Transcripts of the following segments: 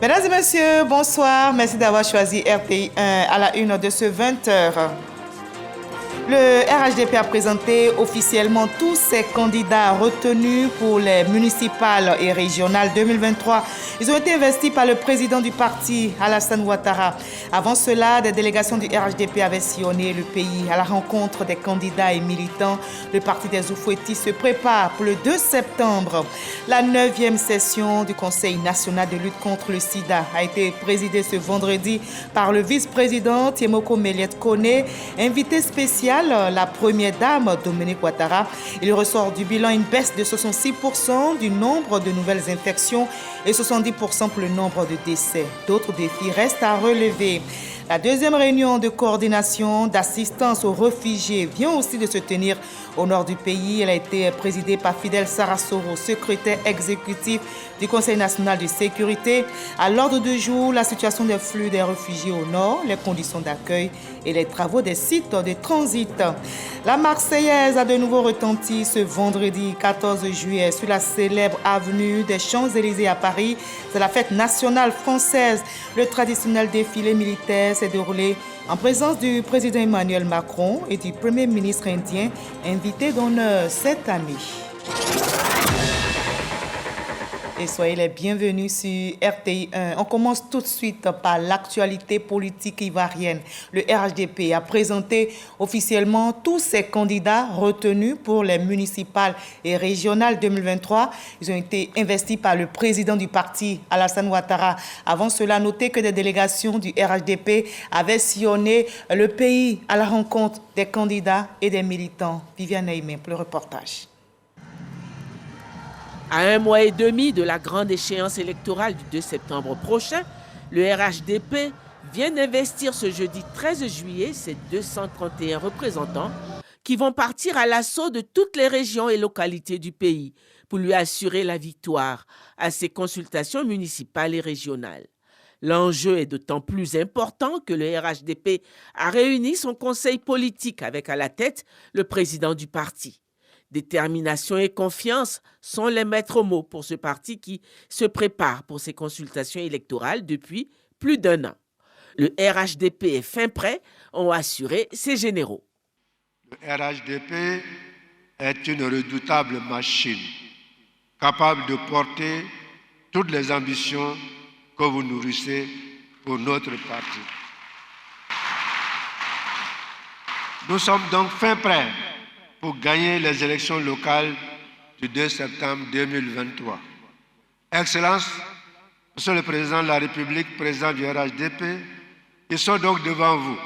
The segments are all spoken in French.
Mesdames et messieurs, bonsoir. Merci d'avoir choisi RTI1 à la une de ce 20h. Le RHDP a présenté officiellement tous ses candidats retenus pour les municipales et régionales 2023. Ils ont été investis par le président du parti, Alassane Ouattara. Avant cela, des délégations du RHDP avaient sillonné le pays à la rencontre des candidats et militants. Le parti des Oufouettis se prépare pour le 2 septembre. La 9e session du Conseil national de lutte contre le sida a été présidée ce vendredi par le vice-président Tiemoko Meliette Kone, invité spécial la première dame Dominique Ouattara. Il ressort du bilan une baisse de 66% du nombre de nouvelles infections et 70% pour le nombre de décès. D'autres défis restent à relever. La deuxième réunion de coordination d'assistance aux réfugiés vient aussi de se tenir au nord du pays. Elle a été présidée par Fidel Sarasoro, secrétaire exécutif du Conseil national de sécurité. À l'ordre du jour, la situation des flux des réfugiés au nord, les conditions d'accueil et les travaux des sites de transit. La Marseillaise a de nouveau retenti ce vendredi 14 juillet sur la célèbre avenue des Champs-Élysées à Paris. C'est la fête nationale française. Le traditionnel défilé militaire s'est déroulé en présence du président Emmanuel Macron et du premier ministre indien, invité d'honneur cette année. Et soyez les bienvenus sur RTI1. On commence tout de suite par l'actualité politique ivoirienne. Le RHDP a présenté officiellement tous ses candidats retenus pour les municipales et régionales 2023. Ils ont été investis par le président du parti, Alassane Ouattara. Avant cela, notez que des délégations du RHDP avaient sillonné le pays à la rencontre des candidats et des militants. Viviane Aimé pour le reportage. À 1 mois et demi de la grande échéance électorale du 2 septembre prochain, le RHDP vient d'investir ce jeudi 13 juillet ses 231 représentants qui vont partir à l'assaut de toutes les régions et localités du pays pour lui assurer la victoire à ses consultations municipales et régionales. L'enjeu est d'autant plus important que le RHDP a réuni son conseil politique avec à la tête le président du parti. Détermination et confiance sont les maîtres mots pour ce parti qui se prépare pour ses consultations électorales depuis plus d'1 an. Le RHDP est fin prêt, ont assuré ses généraux. Le RHDP est une redoutable machine, capable de porter toutes les ambitions que vous nourrissez pour notre parti. Nous sommes donc fin prêts pour gagner les élections locales du 2 septembre 2023. Excellences, Monsieur le Président de la République, Président du RHDP, ils sont donc devant vous,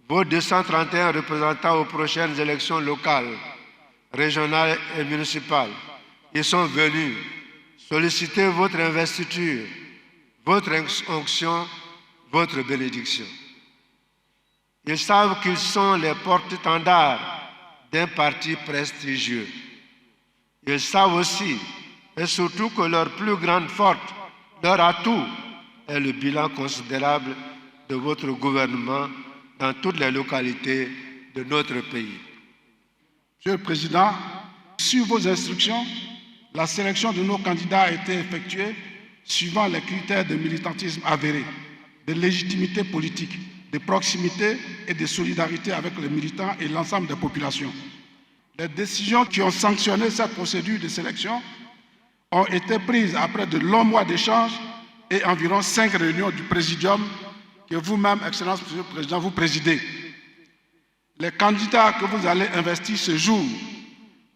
vos 231 représentants aux prochaines élections locales, régionales et municipales. Ils sont venus solliciter votre investiture, votre onction, votre bénédiction. Ils savent qu'ils sont les porte-étendards d'un parti prestigieux. Ils savent aussi et surtout que leur plus grande force, leur atout, est le bilan considérable de votre gouvernement dans toutes les localités de notre pays. Monsieur le Président, sur vos instructions, la sélection de nos candidats a été effectuée suivant les critères de militantisme avéré, de légitimité politique, de proximité et de solidarité avec les militants et l'ensemble des populations. Les décisions qui ont sanctionné cette procédure de sélection ont été prises après de longs mois d'échanges et environ 5 réunions du Présidium que vous-même, Excellence, Monsieur le Président, vous présidez. Les candidats que vous allez investir ce jour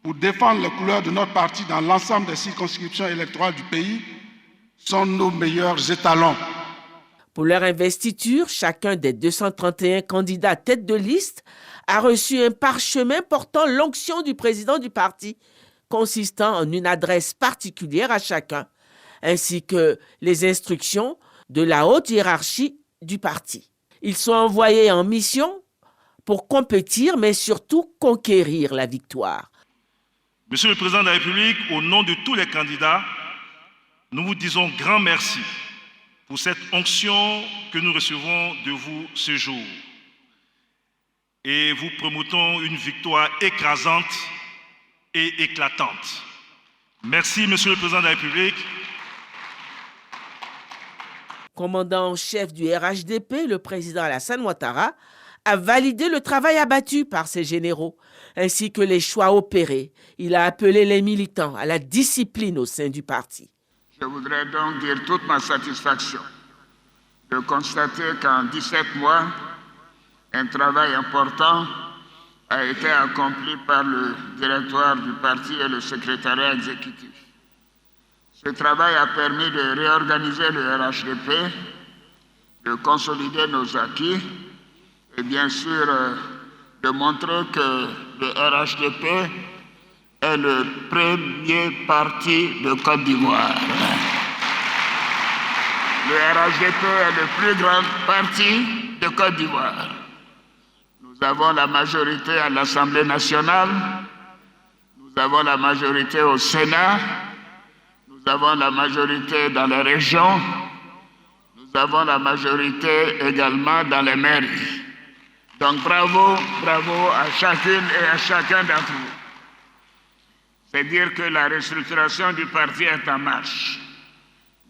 pour défendre les couleurs de notre parti dans l'ensemble des circonscriptions électorales du pays sont nos meilleurs étalons. Pour leur investiture, chacun des 231 candidats tête de liste a reçu un parchemin portant l'onction du président du parti, consistant en une adresse particulière à chacun, ainsi que les instructions de la haute hiérarchie du parti. Ils sont envoyés en mission pour compétir, mais surtout conquérir la victoire. Monsieur le Président de la République, au nom de tous les candidats, nous vous disons grand merci pour cette onction que nous recevons de vous ce jour. Et vous promettons une victoire écrasante et éclatante. Merci, Monsieur le Président de la République. Commandant en chef du RHDP, le président Alassane Ouattara a validé le travail abattu par ses généraux, ainsi que les choix opérés. Il a appelé les militants à la discipline au sein du parti. Je voudrais donc dire toute ma satisfaction de constater qu'en 17 mois, un travail important a été accompli par le directoire du parti et le secrétariat exécutif. Ce travail a permis de réorganiser le RHDP, de consolider nos acquis et bien sûr de montrer que le RHDP est le premier parti de Côte d'Ivoire. Le RHDP est le plus grand parti de Côte d'Ivoire. Nous avons la majorité à l'Assemblée nationale, nous avons la majorité au Sénat, nous avons la majorité dans les régions, nous avons la majorité également dans les mairies. Donc bravo, bravo à chacune et à chacun d'entre vous. C'est dire que la restructuration du parti est en marche.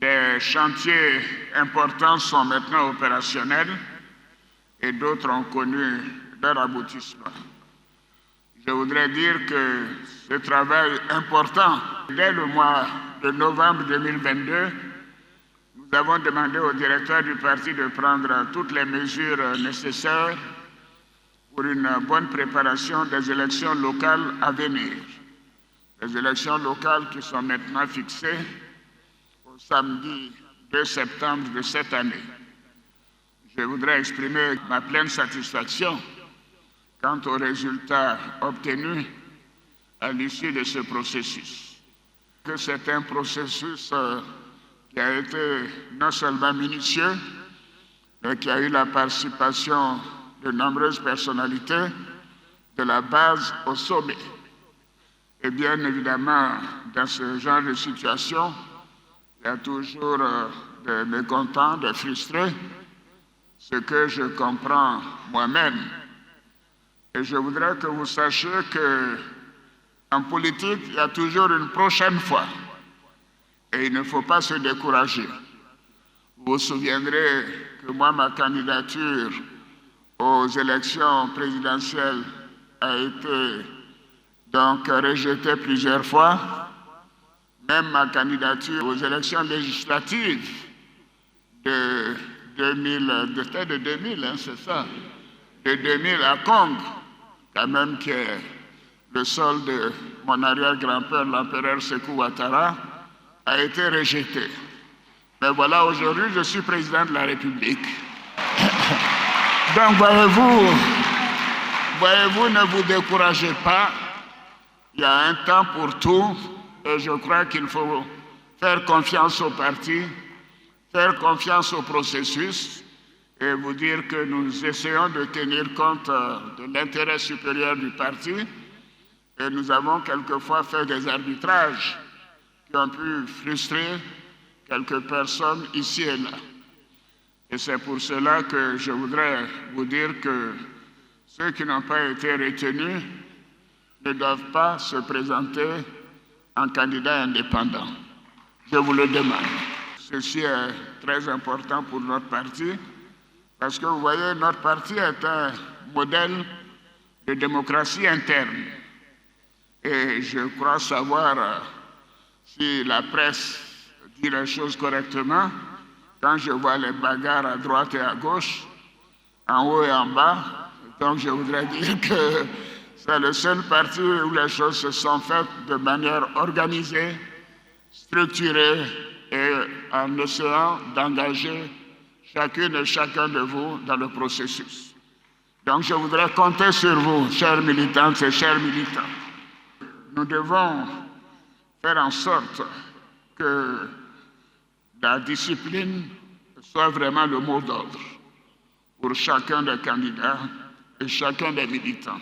Des chantiers importants sont maintenant opérationnels et d'autres ont connu leur aboutissement. Je voudrais dire que ce travail important, dès le mois de novembre 2022, nous avons demandé au directeur du parti de prendre toutes les mesures nécessaires pour une bonne préparation des élections locales à venir. Les élections locales qui sont maintenant fixées au samedi 2 septembre de cette année. Je voudrais exprimer ma pleine satisfaction quant aux résultats obtenus à l'issue de ce processus. Que c'est un processus qui a été non seulement minutieux, mais qui a eu la participation de nombreuses personnalités de la base au sommet. Et bien évidemment, dans ce genre de situation, il y a toujours des mécontents, des frustrés, ce que je comprends moi-même. Et je voudrais que vous sachiez qu'en politique, il y a toujours une prochaine fois. Et il ne faut pas se décourager. Vous vous souviendrez que moi, ma candidature aux élections présidentielles a été donc rejetée plusieurs fois. Même ma candidature aux élections législatives de 2000, c'est ça, de 2000 à Congo, quand même qui est le sol de mon arrière-grand-père, l'empereur Sékou Ouattara, a été rejeté. Mais voilà, aujourd'hui, je suis président de la République. Donc, voyez-vous, ne vous découragez pas. Il y a un temps pour tout et je crois qu'il faut faire confiance au parti, faire confiance au processus et vous dire que nous essayons de tenir compte de l'intérêt supérieur du parti et nous avons quelquefois fait des arbitrages qui ont pu frustrer quelques personnes ici et là. Et c'est pour cela que je voudrais vous dire que ceux qui n'ont pas été retenus ne doivent pas se présenter en candidat indépendant. Je vous le demande. Ceci est très important pour notre parti parce que vous voyez, notre parti est un modèle de démocratie interne. Et je crois savoir si la presse dit les choses correctement. Quand je vois les bagarres à droite et à gauche, en haut et en bas, donc je voudrais dire que c'est le seul parti où les choses se sont faites de manière organisée, structurée et en essayant d'engager chacune et chacun de vous dans le processus. Donc je voudrais compter sur vous, chers militantes et chers militants. Nous devons faire en sorte que la discipline soit vraiment le mot d'ordre pour chacun des candidats et chacun des militants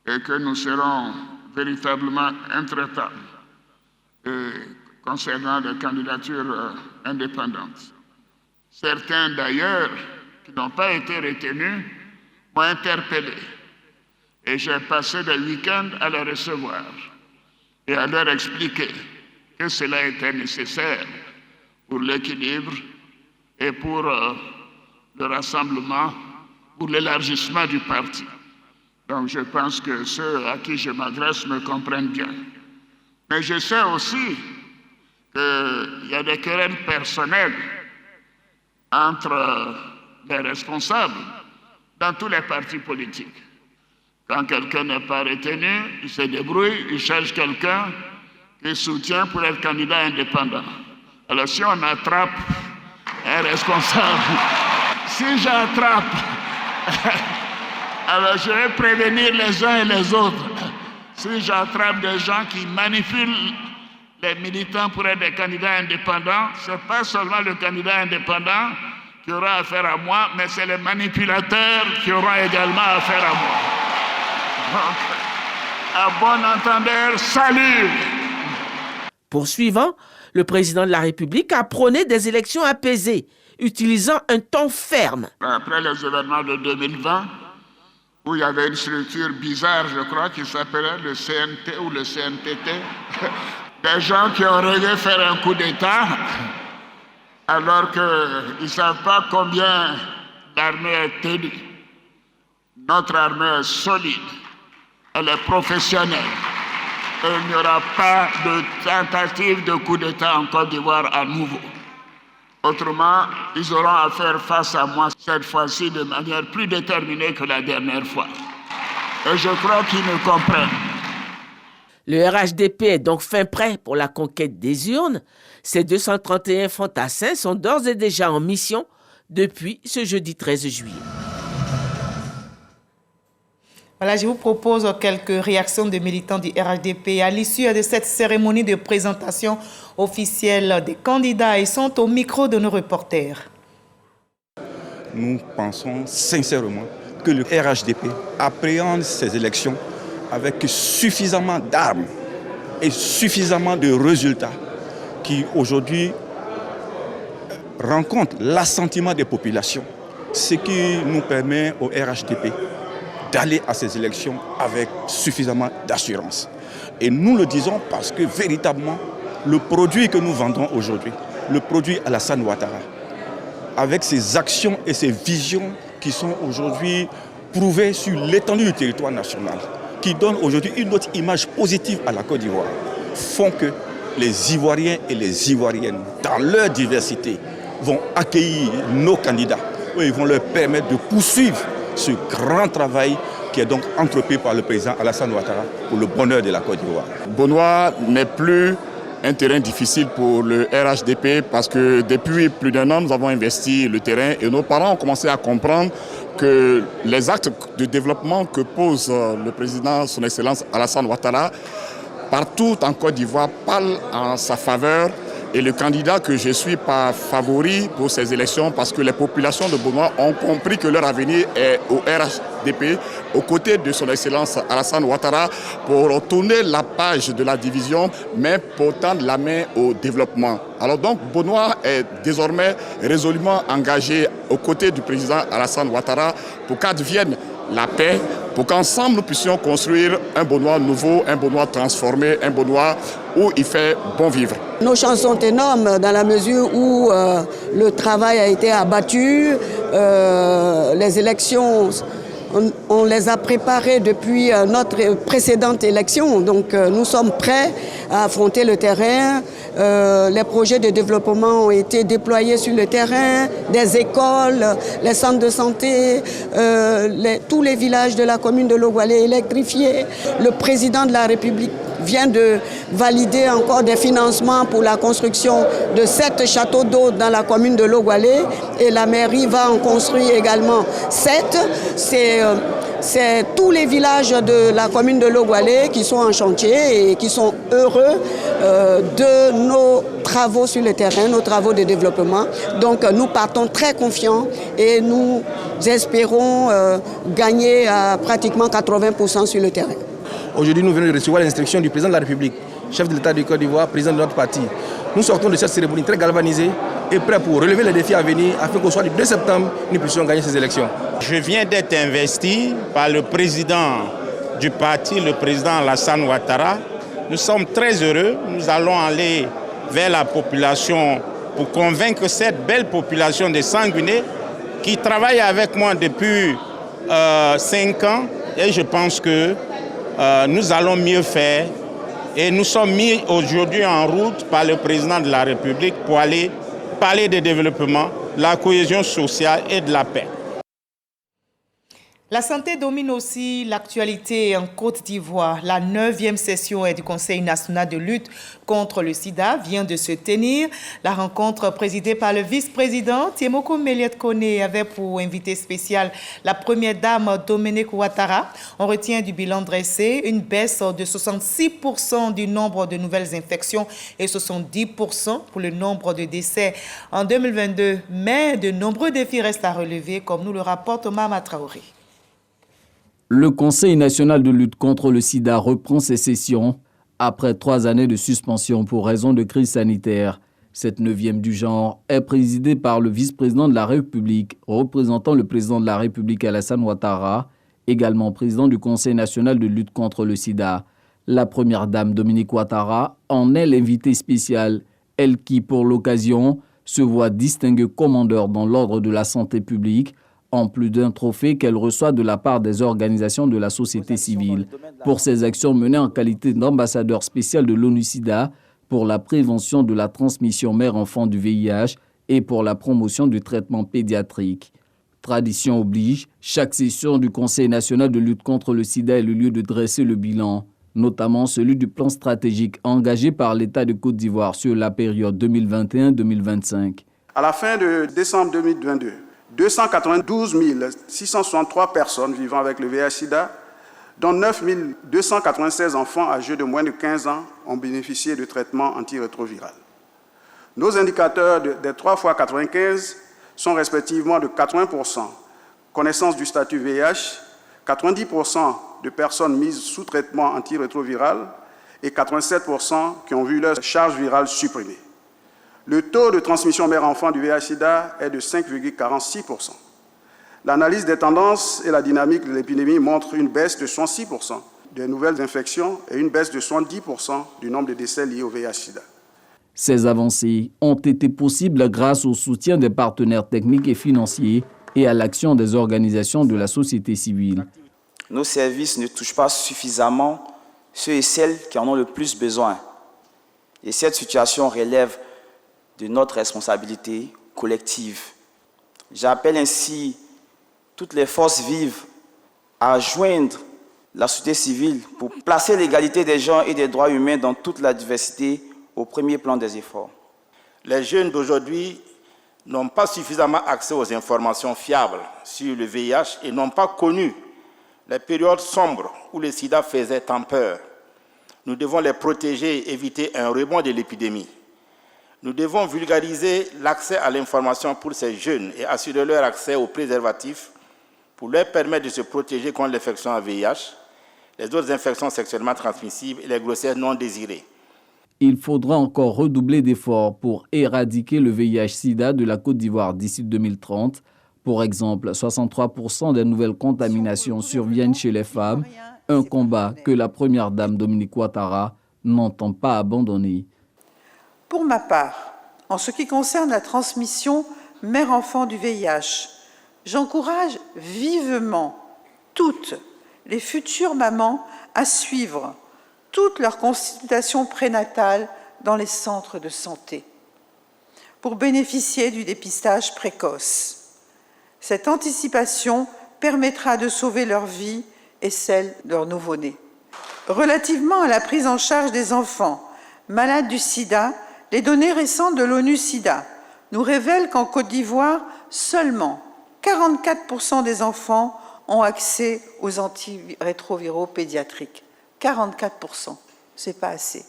et que nous serons véritablement intraitables concernant les candidatures indépendantes. Certains d'ailleurs qui n'ont pas été retenus m'ont interpellé et j'ai passé des week-ends à les recevoir et à leur expliquer que cela était nécessaire pour l'équilibre et pour le rassemblement, pour l'élargissement du parti. Donc je pense que ceux à qui je m'adresse me comprennent bien. Mais je sais aussi qu'il y a des querelles personnelles entre les responsables dans tous les partis politiques. Quand quelqu'un n'est pas retenu, il se débrouille, il cherche quelqu'un qui soutient pour être candidat indépendant. Alors si on attrape un responsable, si j'attrape, alors je vais prévenir les uns et les autres. Si j'attrape des gens qui manipulent les militants pour être des candidats indépendants, ce n'est pas seulement le candidat indépendant qui aura affaire à moi, mais c'est les manipulateurs qui auront également affaire à moi. À bon entendeur, salut! Poursuivant, le président de la République a prôné des élections apaisées, utilisant un ton ferme. Après les événements de 2020, où il y avait une structure bizarre, je crois, qui s'appelait le CNT ou le CNTT, des gens qui ont rêvé faire un coup d'État, alors qu'ils ne savent pas combien l'armée est tenue. Notre armée est solide, elle est professionnelle. Et il n'y aura pas de tentative de coup d'État en Côte d'Ivoire à nouveau. Autrement, ils auront à faire face à moi cette fois-ci de manière plus déterminée que la dernière fois. Et je crois qu'ils me comprennent. Le RHDP est donc fin prêt pour la conquête des urnes. Ces 231 fantassins sont d'ores et déjà en mission depuis ce jeudi 13 juillet. Voilà, je vous propose quelques réactions de militants du RHDP à l'issue de cette cérémonie de présentation officielle des candidats. Ils sont au micro de nos reporters. Nous pensons sincèrement que le RHDP appréhende ces élections avec suffisamment d'armes et suffisamment de résultats qui aujourd'hui rencontrent l'assentiment des populations, ce qui nous permet au RHDP d'aller à ces élections avec suffisamment d'assurance. Et nous le disons parce que véritablement, le produit que nous vendons aujourd'hui, le produit Alassane Ouattara, avec ses actions et ses visions qui sont aujourd'hui prouvées sur l'étendue du territoire national, qui donnent aujourd'hui une autre image positive à la Côte d'Ivoire, font que les Ivoiriens et les Ivoiriennes, dans leur diversité, vont accueillir nos candidats et ils vont leur permettre de poursuivre ce grand travail qui est donc entrepris par le président Alassane Ouattara pour le bonheur de la Côte d'Ivoire. Bonois n'est plus un terrain difficile pour le RHDP parce que depuis plus d'un an, nous avons investi le terrain et nos parents ont commencé à comprendre que les actes de développement que pose le président, son Excellence Alassane Ouattara, partout en Côte d'Ivoire, parlent en sa faveur. Et le candidat que je suis pas favori pour ces élections parce que les populations de Bonois ont compris que leur avenir est au RHDP, aux côtés de son Excellence Alassane Ouattara, pour tourner la page de la division, mais pour tendre la main au développement. Alors donc, Bonois est désormais résolument engagé aux côtés du président Alassane Ouattara pour qu'advienne la paix, pour qu'ensemble nous puissions construire un Bonois nouveau, un Bonois transformé, un Bonois où il fait bon vivre. Nos chances sont énormes dans la mesure où le travail a été abattu, les élections, on les a préparées depuis notre précédente élection, donc nous sommes prêts à affronter le terrain. Les projets de développement ont été déployés sur le terrain, des écoles, les centres de santé, tous les villages de la commune de Logoualé électrifiés. Le président de la République vient de valider encore des financements pour la construction de 7 châteaux d'eau dans la commune de Logoualé et la mairie va en construire également 7. C'est tous les villages de la commune de Logoualé qui sont en chantier et qui sont heureux de nos travaux sur le terrain, nos travaux de développement. Donc nous partons très confiants et nous espérons gagner à pratiquement 80% sur le terrain. Aujourd'hui, nous venons de recevoir l'instruction du président de la République, chef de l'État du Côte d'Ivoire, président de notre parti. Nous sortons de cette cérémonie très galvanisée et prêts pour relever les défis à venir afin qu'au soir du 2 septembre, nous puissions gagner ces élections. Je viens d'être investi par le président du parti, le président Alassane Ouattara. Nous sommes très heureux. Nous allons aller vers la population pour convaincre cette belle population de Sanguiné qui travaille avec moi depuis 5 ans. Et je pense que nous allons mieux faire. Et nous sommes mis aujourd'hui en route par le président de la République pour aller parler de développement, la cohésion sociale et de la paix. La santé domine aussi l'actualité en Côte d'Ivoire. La 9e session du Conseil national de lutte contre le sida vient de se tenir. La rencontre présidée par le vice-président Tiemoko Méliette Koné avait pour invité spécial la première dame Dominique Ouattara. On retient du bilan dressé une baisse de 66% du nombre de nouvelles infections et 70% pour le nombre de décès en 2022. Mais de nombreux défis restent à relever, comme nous le rapporte Mama Traoré. Le Conseil national de lutte contre le sida reprend ses sessions après 3 années de suspension pour raison de crise sanitaire. Cette 9e du genre est présidée par le vice-président de la République, représentant le président de la République Alassane Ouattara, également président du Conseil national de lutte contre le sida. La première dame Dominique Ouattara en est l'invitée spéciale, elle qui, pour l'occasion, se voit distinguée commandeur dans l'ordre de la santé publique, en plus d'un trophée qu'elle reçoit de la part des organisations de la société civile pour ses actions menées en qualité d'ambassadeur spécial de l'ONU-SIDA pour la prévention de la transmission mère-enfant du VIH et pour la promotion du traitement pédiatrique. Tradition oblige, chaque session du Conseil national de lutte contre le sida est le lieu de dresser le bilan, notamment celui du plan stratégique engagé par l'État de Côte d'Ivoire sur la période 2021-2025. À la fin de décembre 2022, 292 663 personnes vivant avec le VIH-Sida, dont 9 296 enfants âgés de moins de 15 ans ont bénéficié de traitements antirétroviraux. Nos indicateurs des 3x95 sont respectivement de 80%, connaissance du statut VIH, 90% de personnes mises sous traitement antirétroviral et 87% qui ont vu leur charge virale supprimée. Le taux de transmission mère-enfant du VIH-Sida est de 5,46%. L'analyse des tendances et la dynamique de l'épidémie montrent une baisse de 66% des nouvelles infections et une baisse de 70% du nombre de décès liés au VIH-Sida. Ces avancées ont été possibles grâce au soutien des partenaires techniques et financiers et à l'action des organisations de la société civile. Nos services ne touchent pas suffisamment ceux et celles qui en ont le plus besoin. Et cette situation relève de notre responsabilité collective. J'appelle ainsi toutes les forces vives à joindre la société civile pour placer l'égalité des genres et des droits humains dans toute la diversité au premier plan des efforts. Les jeunes d'aujourd'hui n'ont pas suffisamment accès aux informations fiables sur le VIH et n'ont pas connu les périodes sombres où le sida faisait tant peur. Nous devons les protéger et éviter un rebond de l'épidémie. Nous devons vulgariser l'accès à l'information pour ces jeunes et assurer leur accès aux préservatifs pour leur permettre de se protéger contre l'infection à VIH, les autres infections sexuellement transmissibles et les grossesses non désirées. Il faudra encore redoubler d'efforts pour éradiquer le VIH-Sida de la Côte d'Ivoire d'ici 2030. Pour exemple, 63% des nouvelles contaminations surviennent chez les femmes, un combat que la première dame Dominique Ouattara n'entend pas abandonner. Pour ma part, en ce qui concerne la transmission mère-enfant du VIH, j'encourage vivement toutes les futures mamans à suivre toutes leurs consultations prénatales dans les centres de santé pour bénéficier du dépistage précoce. Cette anticipation permettra de sauver leur vie et celle de leur nouveau-né. Relativement à la prise en charge des enfants malades du sida, les données récentes de l'ONU-SIDA nous révèlent qu'en Côte d'Ivoire, seulement 44% des enfants ont accès aux antirétroviraux pédiatriques. 44%, c'est pas assez.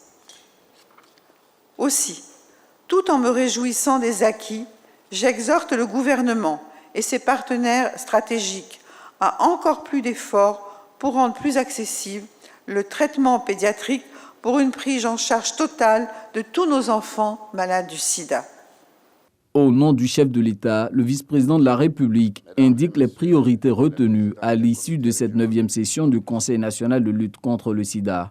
Aussi, tout en me réjouissant des acquis, j'exhorte le gouvernement et ses partenaires stratégiques à encore plus d'efforts pour rendre plus accessible le traitement pédiatrique pour une prise en charge totale de tous nos enfants malades du sida. Au nom du chef de l'État, le vice-président de la République indique les priorités retenues à l'issue de cette 9e session du Conseil national de lutte contre le sida.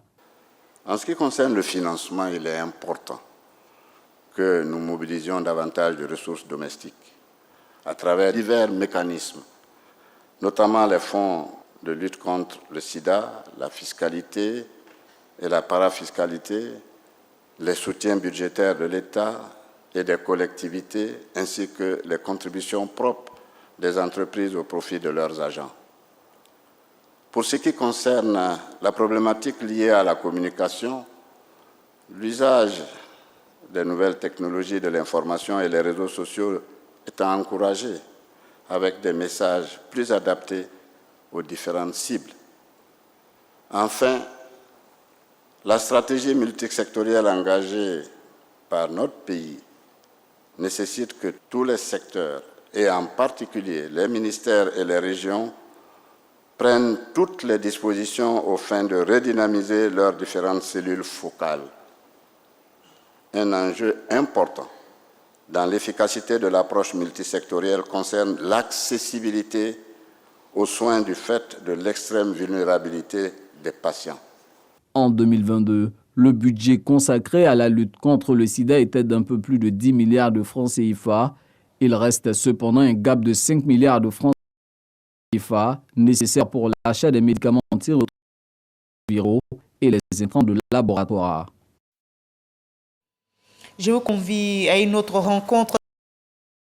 En ce qui concerne le financement, il est important que nous mobilisions davantage de ressources domestiques à travers divers mécanismes, notamment les fonds de lutte contre le sida, la fiscalité et la parafiscalité, les soutiens budgétaires de l'État et des collectivités, ainsi que les contributions propres des entreprises au profit de leurs agents. Pour ce qui concerne la problématique liée à la communication, l'usage des nouvelles technologies de l'information et les réseaux sociaux est encouragé avec des messages plus adaptés aux différentes cibles. Enfin, la stratégie multisectorielle engagée par notre pays nécessite que tous les secteurs, et en particulier les ministères et les régions, prennent toutes les dispositions aux fins de redynamiser leurs différentes cellules focales. Un enjeu important dans l'efficacité de l'approche multisectorielle concerne l'accessibilité aux soins du fait de l'extrême vulnérabilité des patients. En 2022, le budget consacré à la lutte contre le sida était d'un peu plus de 10 milliards de francs CFA. Il reste cependant un gap de 5 milliards de francs CFA nécessaires pour l'achat des médicaments antirétroviraux et les intrants de laboratoire. Je vous convie à une autre rencontre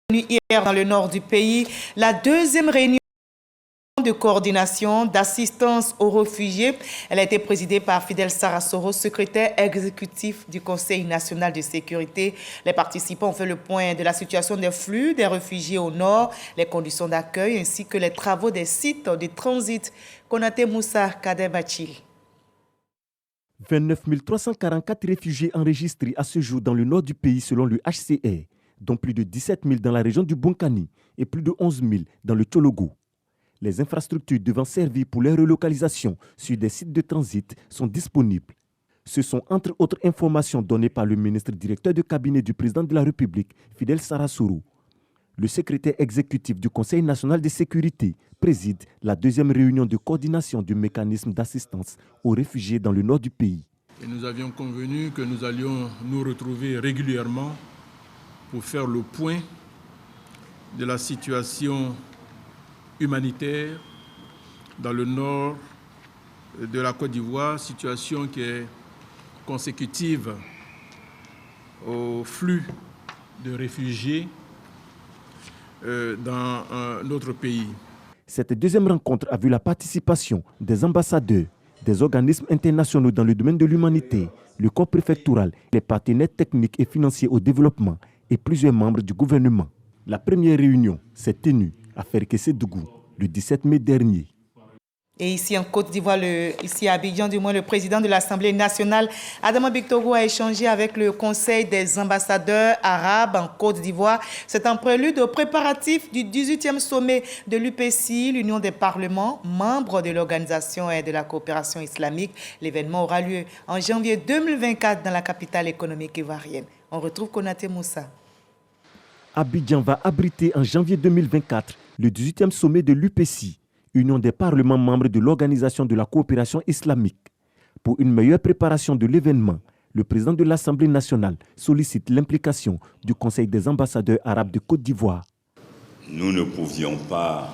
hier dans le nord du pays, la deuxième réunion de coordination d'assistance aux réfugiés. Elle a été présidée par Fidel Sarasoro, secrétaire exécutif du Conseil national de sécurité. Les participants ont fait le point de la situation des flux des réfugiés au nord, les conditions d'accueil ainsi que les travaux des sites de transit. Konaté Moussa Kadebachil. 29 344 réfugiés enregistrés à ce jour dans le nord du pays selon le HCR, dont plus de 17 000 dans la région du Bonkani et plus de 11 000 dans le Tchologo. Les infrastructures devant servir pour leur relocalisation sur des sites de transit sont disponibles. Ce sont entre autres informations données par le ministre directeur de cabinet du président de la République, Fidel Sarasoro. Le secrétaire exécutif du Conseil national de sécurité préside la deuxième réunion de coordination du mécanisme d'assistance aux réfugiés dans le nord du pays. Et nous avions convenu que nous allions nous retrouver régulièrement pour faire le point de la situation humanitaire dans le nord de la Côte d'Ivoire, situation qui est consécutive au flux de réfugiés dans notre pays. Cette deuxième rencontre a vu la participation des ambassadeurs, des organismes internationaux dans le domaine de l'humanité, le corps préfectoral, les partenaires techniques et financiers au développement et plusieurs membres du gouvernement. La première réunion s'est tenue à Ferkessédougou le 17 mai dernier. Et ici en Côte d'Ivoire, ici à Abidjan, du moins, le président de l'Assemblée nationale, Adama Bictogo, a échangé avec le Conseil des ambassadeurs arabes en Côte d'Ivoire. C'est un prélude aux préparatifs du 18e sommet de l'UPC, l'Union des parlements, membres de l'Organisation et de la coopération islamique. L'événement aura lieu en janvier 2024 dans la capitale économique ivoirienne. On retrouve Konaté Moussa. Abidjan va abriter en janvier 2024 le 18e sommet de l'UPC, Union des parlements membres de l'Organisation de la coopération islamique. Pour une meilleure préparation de l'événement, le président de l'Assemblée nationale sollicite l'implication du Conseil des ambassadeurs arabes de Côte d'Ivoire. Nous ne pouvions pas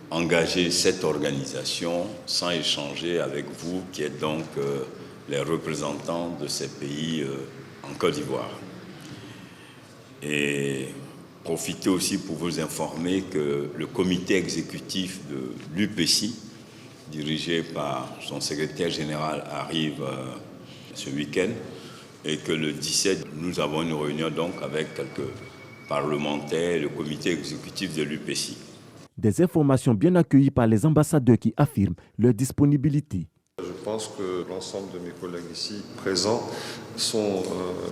engager cette organisation sans échanger avec vous, qui êtes donc les représentants de ces pays en Côte d'Ivoire. Et profitez aussi pour vous informer que le comité exécutif de l'UPC, dirigé par son secrétaire général, arrive ce week-end et que le 17, nous avons une réunion donc avec quelques parlementaires et le comité exécutif de l'UPC. Des informations bien accueillies par les ambassadeurs qui affirment leur disponibilité. Je pense que l'ensemble de mes collègues ici présents sont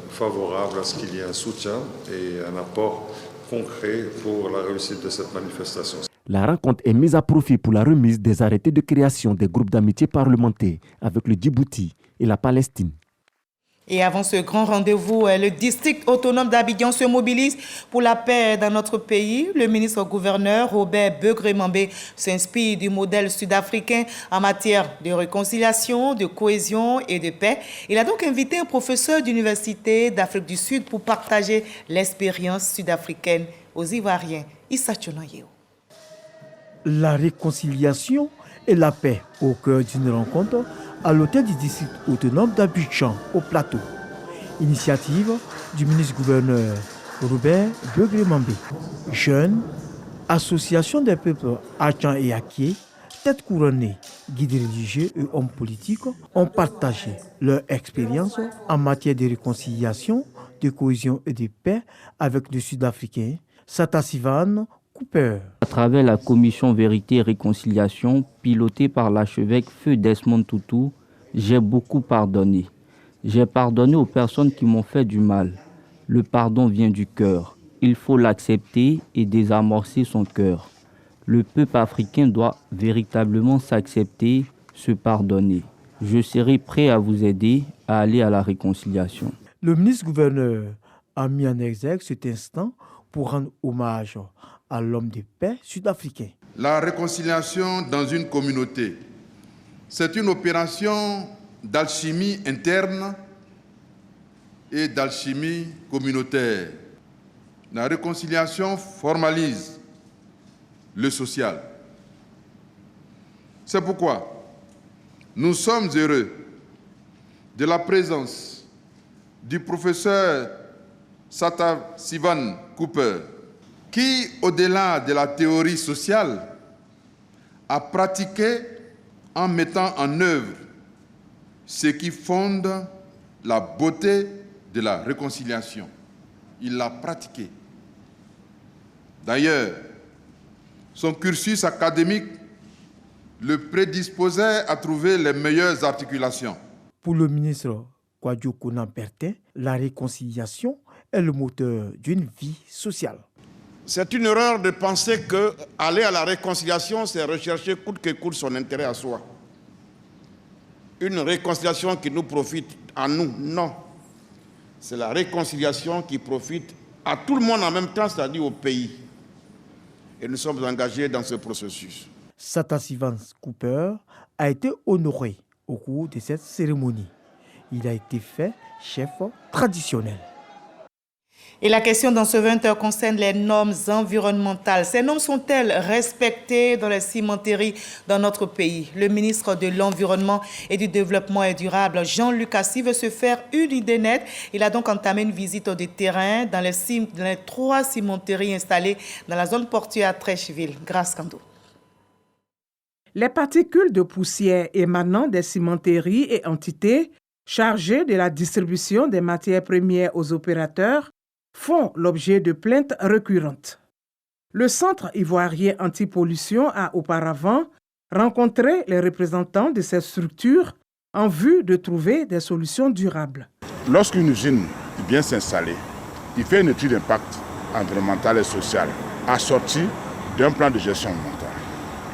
favorables à ce qu'il y ait un soutien et un apport concret pour la réussite de cette manifestation. La rencontre est mise à profit pour la remise des arrêtés de création des groupes d'amitié parlementaires avec le Djibouti et la Palestine. Et avant ce grand rendez-vous, le district autonome d'Abidjan se mobilise pour la paix dans notre pays. Le ministre-gouverneur Robert Begré-Mambé s'inspire du modèle sud-africain en matière de réconciliation, de cohésion et de paix. Il a donc invité un professeur d'université d'Afrique du Sud pour partager l'expérience sud-africaine aux Ivoiriens. Issa Tchonayeo. La réconciliation et la paix au cœur d'une rencontre à l'hôtel du district autonome d'Abidjan, au plateau. Initiative du ministre-gouverneur Robert Begré-Mambé. Jeunes, associations des peuples Achan et Aké, têtes couronnées, guides religieux et hommes politiques ont partagé leur expérience en matière de réconciliation, de cohésion et de paix avec le Sud-Africain Satasivan Cooper. À travers la commission Vérité et Réconciliation, pilotée par l'archevêque Feu Desmond Tutu, j'ai beaucoup pardonné. J'ai pardonné aux personnes qui m'ont fait du mal. Le pardon vient du cœur. Il faut l'accepter et désamorcer son cœur. Le peuple africain doit véritablement s'accepter, se pardonner. Je serai prêt à vous aider à aller à la réconciliation. Le ministre-gouverneur a mis en exergue cet instant pour rendre hommage à l'homme de paix sud-africain. La réconciliation dans une communauté, c'est une opération d'alchimie interne et d'alchimie communautaire. La réconciliation formalise le social. C'est pourquoi nous sommes heureux de la présence du professeur Satasivan Cooper, qui, au-delà de la théorie sociale, a pratiqué en mettant en œuvre ce qui fonde la beauté de la réconciliation. Il l'a pratiqué. D'ailleurs, son cursus académique le prédisposait à trouver les meilleures articulations. Pour le ministre Kwadwo Bertin, la réconciliation est le moteur d'une vie sociale. C'est une erreur de penser qu'aller à la réconciliation, c'est rechercher coûte que coûte son intérêt à soi. Une réconciliation qui nous profite à nous, non. C'est la réconciliation qui profite à tout le monde en même temps, c'est-à-dire au pays. Et nous sommes engagés dans ce processus. Satasivan Cooper a été honoré au cours de cette cérémonie. Il a été fait chef traditionnel. Et la question dans ce 20h concerne les normes environnementales. Ces normes sont-elles respectées dans les cimenteries dans notre pays? Le ministre de l'Environnement et du Développement durable, Jean-Luc Assis, veut se faire une idée nette. Il a donc entamé une visite de terrain dans les 3 cimenteries installées dans la zone portuaire Trècheville. Grâce Kando. Les particules de poussière émanant des cimenteries et entités chargées de la distribution des matières premières aux opérateurs font l'objet de plaintes récurrentes. Le Centre ivoirien anti-pollution a auparavant rencontré les représentants de ces structures en vue de trouver des solutions durables. Lorsqu'une usine vient s'installer, il fait une étude d'impact environnemental et social assortie d'un plan de gestion environnementale.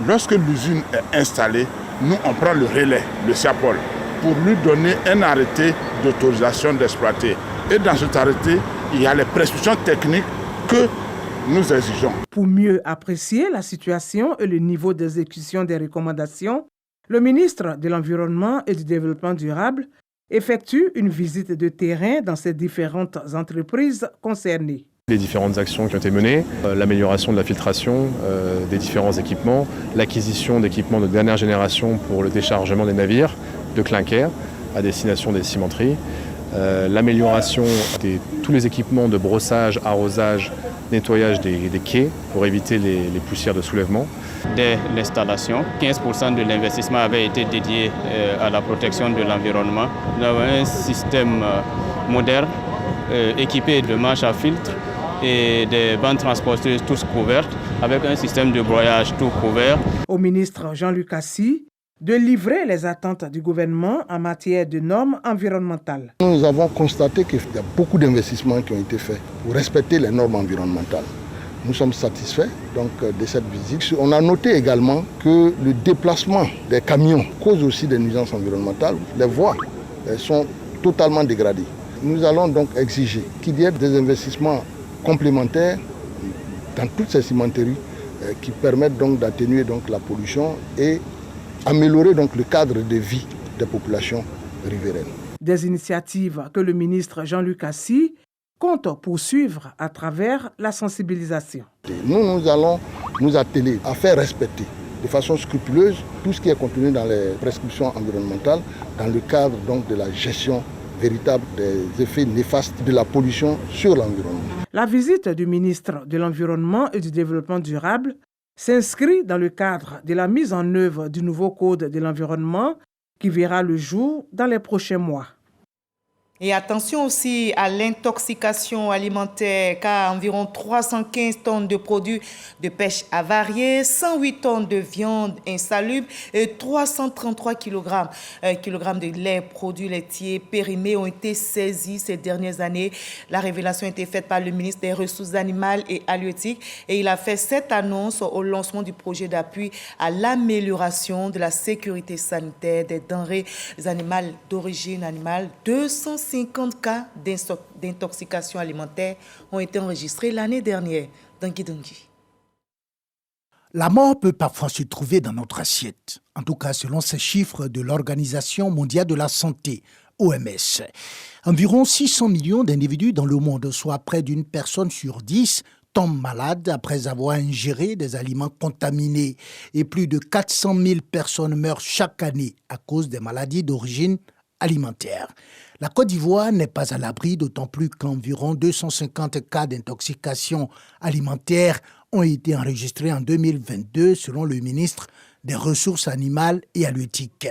Lorsque l'usine est installée, nous on prend le relais, le SIAPOL, pour lui donner un arrêté d'autorisation d'exploiter. Et dans cet arrêté, il y a les prescriptions techniques que nous exigeons. Pour mieux apprécier la situation et le niveau d'exécution des recommandations, le ministre de l'Environnement et du Développement durable effectue une visite de terrain dans ces différentes entreprises concernées. Les différentes actions qui ont été menées, l'amélioration de la filtration des différents équipements, l'acquisition d'équipements de dernière génération pour le déchargement des navires de clinker à destination des cimenteries, l'amélioration de tous les équipements de brossage, arrosage, nettoyage des quais pour éviter les poussières de soulèvement. Dès l'installation, 15% de l'investissement avait été dédié à la protection de l'environnement. Nous avons un système moderne équipé de manches à filtre et des bandes transporteuses tous couvertes avec un système de broyage tout couvert. Au ministre Jean-Luc Assis de livrer les attentes du gouvernement en matière de normes environnementales. Nous avons constaté qu'il y a beaucoup d'investissements qui ont été faits pour respecter les normes environnementales. Nous sommes satisfaits donc, de cette visite. On a noté également que le déplacement des camions cause aussi des nuisances environnementales. Les voies sont totalement dégradées. Nous allons donc exiger qu'il y ait des investissements complémentaires dans toutes ces cimenteries qui permettent donc d'atténuer donc la pollution et améliorer donc le cadre de vie des populations riveraines. Des initiatives que le ministre Jean-Luc Assy compte poursuivre à travers la sensibilisation. Nous allons nous atteler à faire respecter de façon scrupuleuse tout ce qui est contenu dans les prescriptions environnementales dans le cadre donc de la gestion véritable des effets néfastes de la pollution sur l'environnement. La visite du ministre de l'Environnement et du Développement durable s'inscrit dans le cadre de la mise en œuvre du nouveau Code de l'environnement qui verra le jour dans les prochains mois. Et attention aussi à l'intoxication alimentaire, car environ 315 tonnes de produits de pêche avariés, 108 tonnes de viande insalubre et 333 kg de lait, produits laitiers périmés ont été saisis ces dernières années. La révélation a été faite par le ministre des Ressources animales et halieutiques et il a fait cette annonce au lancement du projet d'appui à l'amélioration de la sécurité sanitaire des denrées animales d'origine animale. 250 cas d'intoxication alimentaire ont été enregistrés l'année dernière. Dangui. La mort peut parfois se trouver dans notre assiette, en tout cas selon ces chiffres de l'Organisation mondiale de la santé, OMS. Environ 600 millions d'individus dans le monde, soit près d'une personne sur 10, tombent malades après avoir ingéré des aliments contaminés et plus de 400 000 personnes meurent chaque année à cause des maladies d'origine alimentaire. La Côte d'Ivoire n'est pas à l'abri, d'autant plus qu'environ 250 cas d'intoxication alimentaire ont été enregistrés en 2022, selon le ministre des Ressources animales et halieutiques.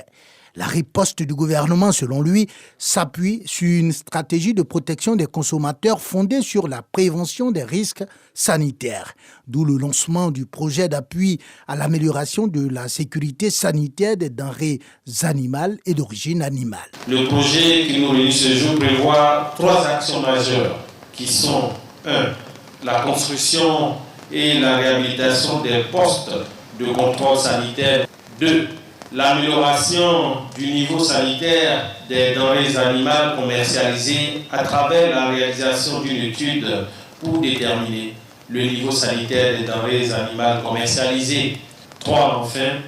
La riposte du gouvernement, selon lui, s'appuie sur une stratégie de protection des consommateurs fondée sur la prévention des risques sanitaires, d'où le lancement du projet d'appui à l'amélioration de la sécurité sanitaire des denrées animales et d'origine animale. Le projet qui nous réunit ce jour prévoit 3 actions majeures qui sont 1. La construction et la réhabilitation des postes de contrôle sanitaire. 2. L'amélioration du niveau sanitaire des denrées animales commercialisées à travers la réalisation d'une étude pour déterminer le niveau sanitaire des denrées animales commercialisées. 3. Enfin,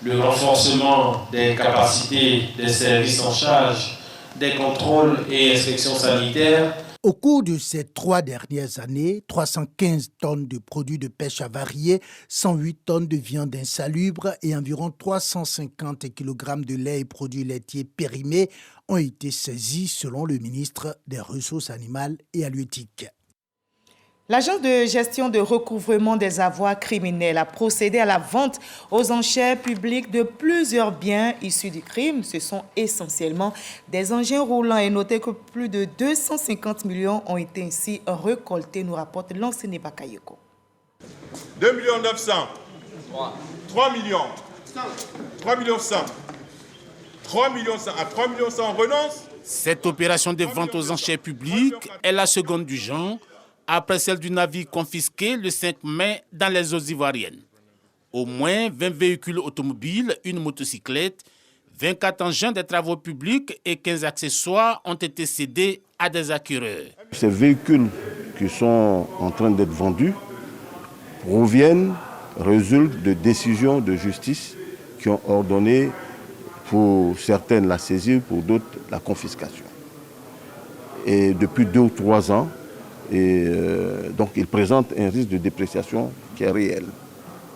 le renforcement des capacités des services en charge des contrôles et inspections sanitaires. Au cours de ces 3 dernières années, 315 tonnes de produits de pêche avariés, 108 tonnes de viande insalubre et environ 350 kg de lait et produits laitiers périmés ont été saisis selon le ministre des Ressources animales et halieutiques. L'agence de gestion de recouvrement des avoirs criminels a procédé à la vente aux enchères publiques de plusieurs biens issus du crime. Ce sont essentiellement des engins roulants et notez que plus de 250 millions ont été ainsi récoltés, nous rapporte l'enseigne Bakayoko. 2 900 000. 3 millions. 3 millions 100. 3 millions 100. À 3 millions 100, on renonce. Cette opération de vente aux enchères publiques est la seconde du genre, après celle du navire confisqué le 5 mai dans les eaux ivoiriennes. Au moins 20 véhicules automobiles, une motocyclette, 24 engins de travaux publics et 15 accessoires ont été cédés à des acquéreurs. Ces véhicules qui sont en train d'être vendus résultent de décisions de justice qui ont ordonné pour certaines la saisie, pour d'autres la confiscation. Et depuis 2 ou 3 ans, donc il présente un risque de dépréciation qui est réel.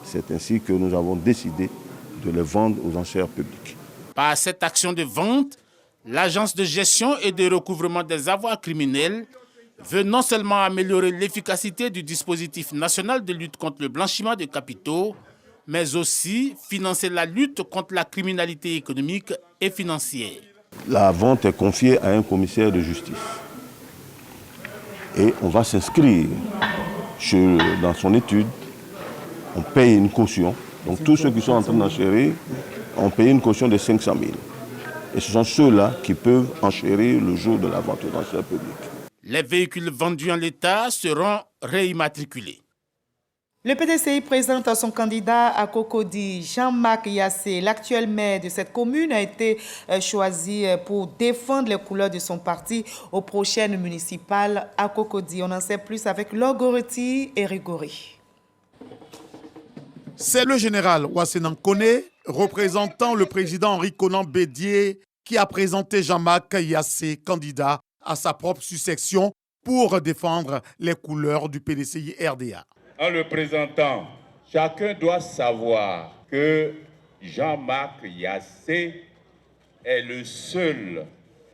C'est ainsi que nous avons décidé de les vendre aux enchères publiques. Par cette action de vente, l'Agence de gestion et de recouvrement des avoirs criminels veut non seulement améliorer l'efficacité du dispositif national de lutte contre le blanchiment de capitaux, mais aussi financer la lutte contre la criminalité économique et financière. La vente est confiée à un commissaire de justice. Et on va s'inscrire dans son étude, on paye une caution. Donc tous ceux qui sont en train d'enchérir ont payé une caution de 500 000. Et ce sont ceux-là qui peuvent enchérir le jour de la vente aux enchères publiques. Les véhicules vendus en l'état seront réimmatriculés. Le PDCI présente son candidat à Cocody. Jean-Marc Yassé, l'actuel maire de cette commune, a été choisi pour défendre les couleurs de son parti aux prochaines municipales à Cocody. On en sait plus avec Logoreti et Rigori. C'est le général Wassenan Kone, représentant le président Henri Konan Bédié, qui a présenté Jean-Marc Yassé, candidat à sa propre succession pour défendre les couleurs du PDCI RDA. En le présentant, chacun doit savoir que Jean-Marc Yassé est le seul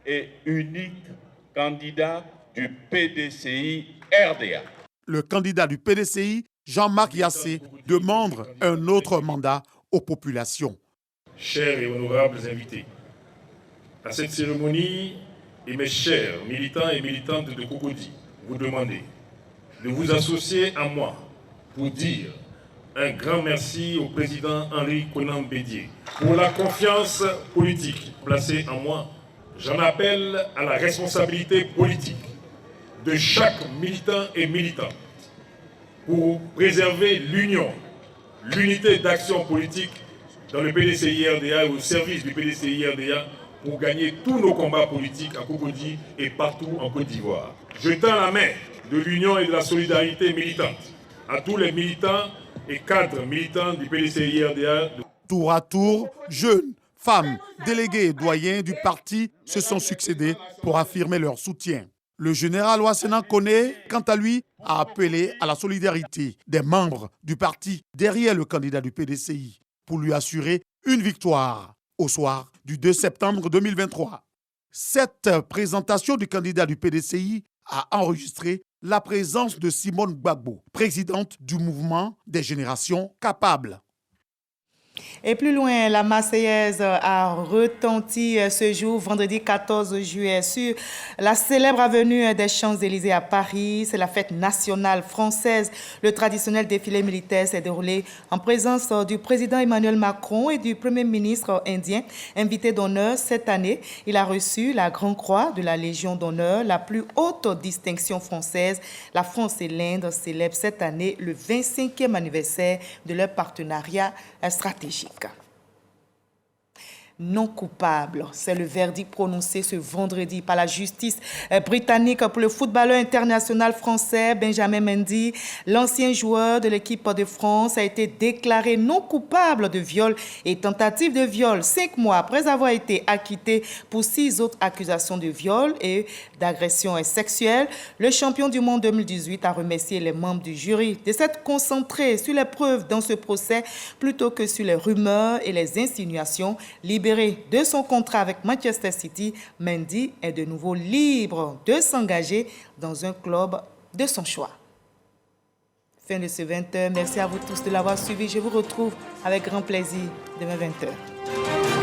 et unique candidat du PDCI RDA. Le candidat du PDCI, Jean-Marc Yassé, demande un autre mandat aux populations. Chers et honorables invités, à cette cérémonie, et mes chers militants et militantes de Cocody, vous demandez de vous associer à moi pour dire un grand merci au président Henri Konan Bédié pour la confiance politique placée en moi. J'en appelle à la responsabilité politique de chaque militant et militante pour préserver l'union, l'unité d'action politique dans le PDCI RDA et au service du PDCI RDA pour gagner tous nos combats politiques à Cocody et partout en Côte d'Ivoire. Je tends la main de l'union et de la solidarité militante à tous les militants et cadres militants du PDCI RDA. Tour à tour, jeunes, femmes, délégués et doyens du parti se sont succédés pour affirmer leur soutien. Le général Wassenan Kone, quant à lui, a appelé à la solidarité des membres du parti derrière le candidat du PDCI pour lui assurer une victoire au soir du 2 septembre 2023. Cette présentation du candidat du PDCI a enregistré la présence de Simone Gbagbo, présidente du mouvement des générations capables. Et plus loin, la Marseillaise a retenti ce jour, vendredi 14 juillet, sur la célèbre avenue des Champs-Élysées à Paris. C'est la fête nationale française. Le traditionnel défilé militaire s'est déroulé en présence du président Emmanuel Macron et du premier ministre indien. Invité d'honneur cette année, il a reçu la Grande Croix de la Légion d'honneur, la plus haute distinction française. La France et l'Inde célèbrent cette année le 25e anniversaire de leur partenariat stratégique. Non coupable, c'est le verdict prononcé ce vendredi par la justice britannique pour le footballeur international français Benjamin Mendy. L'ancien joueur de l'équipe de France a été déclaré non coupable de viol et tentative de viol 5 mois après avoir été acquitté pour 6 autres accusations de viol et d'agression sexuelle. Le champion du monde 2018 a remercié les membres du jury de s'être concentrés sur les preuves dans ce procès plutôt que sur les rumeurs et les insinuations. Libéré de son contrat avec Manchester City, Mendy est de nouveau libre de s'engager dans un club de son choix. Fin de ce 20h. Merci à vous tous de l'avoir suivi. Je vous retrouve avec grand plaisir demain 20h.